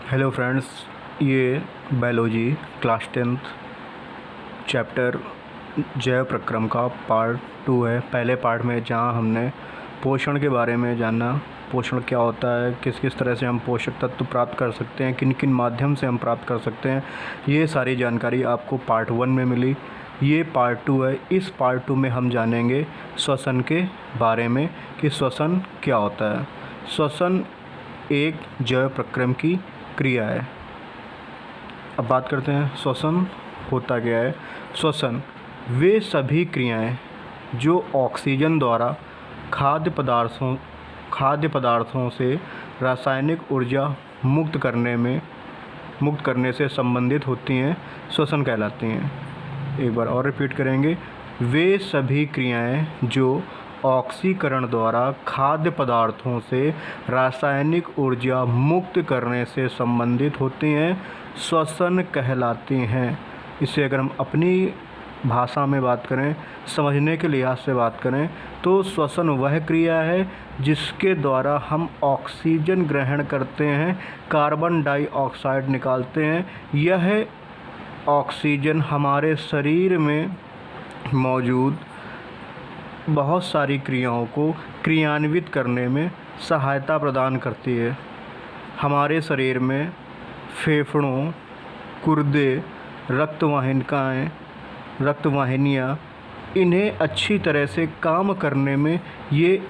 Hello friends, ये biology class 10th chapter जैव प्रक्रम का पार्ट 2 है। पहले पार्ट में जहाँ हमने पोषण के बारे में जाना, पोषण क्या होता है, किस किस तरह से हम पोषक तत्व प्राप्त कर सकते हैं, किन किन माध्यम से हम प्राप्त कर सकते हैं, ये सारी जानकारी आपको पार्ट 1 में मिली। ये पार्ट 2 है। इस पार्ट 2 में हम जानेंगे श्वसन के बारे में कि श्वसन क्या होता है। श्वसन एक जैव प्रक्रम की क्रिया है। अब बात करते हैं श्वसन होता क्या है। श्वसन वे सभी क्रियाएं जो ऑक्सीजन द्वारा खाद्य पदार्थों से रासायनिक ऊर्जा मुक्त करने से संबंधित होती हैं, श्वसन कहलाती हैं। एक बार और रिपीट करेंगे। वे सभी क्रियाएं जो ऑक्सीकरण द्वारा खाद्य पदार्थों से रासायनिक ऊर्जा मुक्त करने से संबंधित होती हैं, श्वसन कहलाती हैं। इसे अगर हम अपनी भाषा में बात करें, समझने के लिहाज से बात करें, तो श्वसन वह क्रिया है जिसके द्वारा हम ऑक्सीजन ग्रहण करते हैं, कार्बन डाइऑक्साइड निकालते हैं। यह ऑक्सीजन हमारे शरीर में मौजूद बहुत सारी क्रियाओं को क्रियान्वित करने में सहायता प्रदान करती है। हमारे शरीर में फेफड़ों, गुर्दे, रक्तवाहिनियाँ, इन्हें अच्छी तरह से काम करने में ये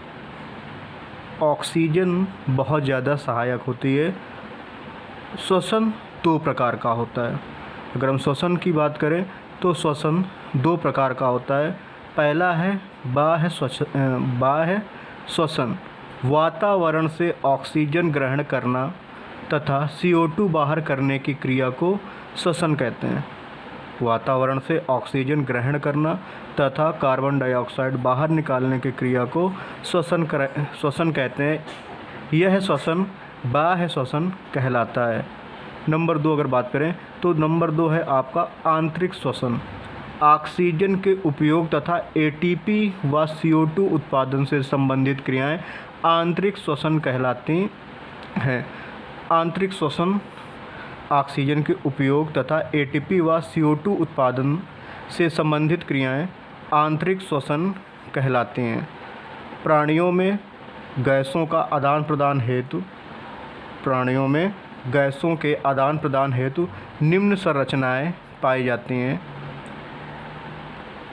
ऑक्सीजन बहुत ज़्यादा सहायक होती है। श्वसन 2 प्रकार का होता है। अगर हम श्वसन की बात करें तो श्वसन 2 प्रकार का होता है। पहला है बाह्य श्वसन, वातावरण से ऑक्सीजन ग्रहण करना तथा CO2 बाहर करने की क्रिया को श्वसन कहते हैं। वातावरण से ऑक्सीजन ग्रहण करना तथा कार्बन डाइऑक्साइड बाहर निकालने की क्रिया को श्वसन कहते हैं। यह श्वसन बाह्य श्वसन कहलाता है। नंबर 2 अगर बात करें तो नंबर 2 है आपका आंतरिक श्वसन। ऑक्सीजन के उपयोग तथा ATP व CO2 उत्पादन से संबंधित क्रियाएं आंतरिक श्वसन कहलाती हैं। आंतरिक श्वसन ऑक्सीजन के उपयोग तथा ATP व CO2 उत्पादन से संबंधित क्रियाएं आंतरिक श्वसन कहलाती हैं। प्राणियों में गैसों के आदान प्रदान हेतु निम्न संरचनाएं पाई जाती हैं।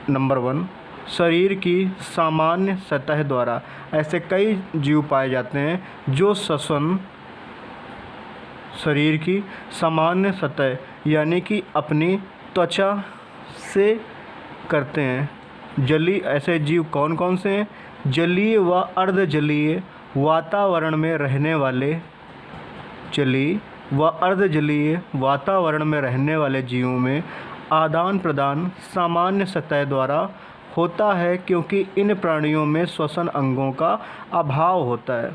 नंबर 1, शरीर की सामान्य सतह द्वारा ऐसे कई जीव पाए जाते हैं जो श्वसन शरीर की सामान्य सतह यानी कि अपनी त्वचा से करते हैं। जलीय ऐसे जीव कौन कौन से हैं? जलीय व अर्धजलीय वातावरण में रहने वाले जीवों में आदान प्रदान सामान्य सतह द्वारा होता है, क्योंकि इन प्राणियों में श्वसन अंगों का अभाव होता है।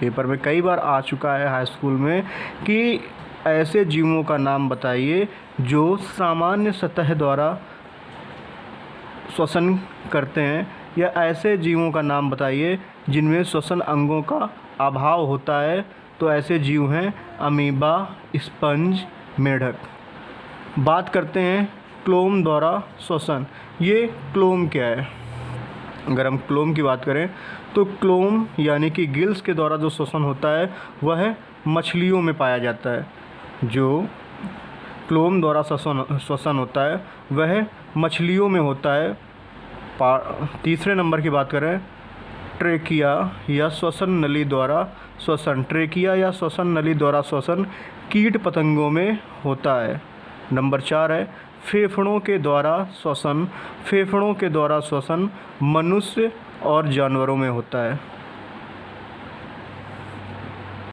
पेपर में कई बार आ चुका है हाई स्कूल में कि ऐसे जीवों का नाम बताइए जो सामान्य सतह द्वारा श्वसन करते हैं, या ऐसे जीवों का नाम बताइए जिनमें श्वसन अंगों का अभाव होता है। तो ऐसे जीव हैं अमीबा, स्पंज, मेढक। बात करते हैं क्लोम द्वारा श्वसन। ये क्लोम क्या है? अगर हम क्लोम की बात करें तो क्लोम यानी कि गिल्स के द्वारा जो श्वसन होता है वह मछलियों में पाया जाता है। जो क्लोम द्वारा श्वसन होता है वह मछलियों में होता है। तीसरे नंबर की बात करें, ट्रेकिया या श्वसन नली द्वारा श्वसन। ट्रेकिया या श्वसन नली द्वारा श्वसन कीट पतंगों में होता है। नंबर 4 है फेफड़ों के द्वारा श्वसन। फेफड़ों के द्वारा श्वसन मनुष्य और जानवरों में होता है।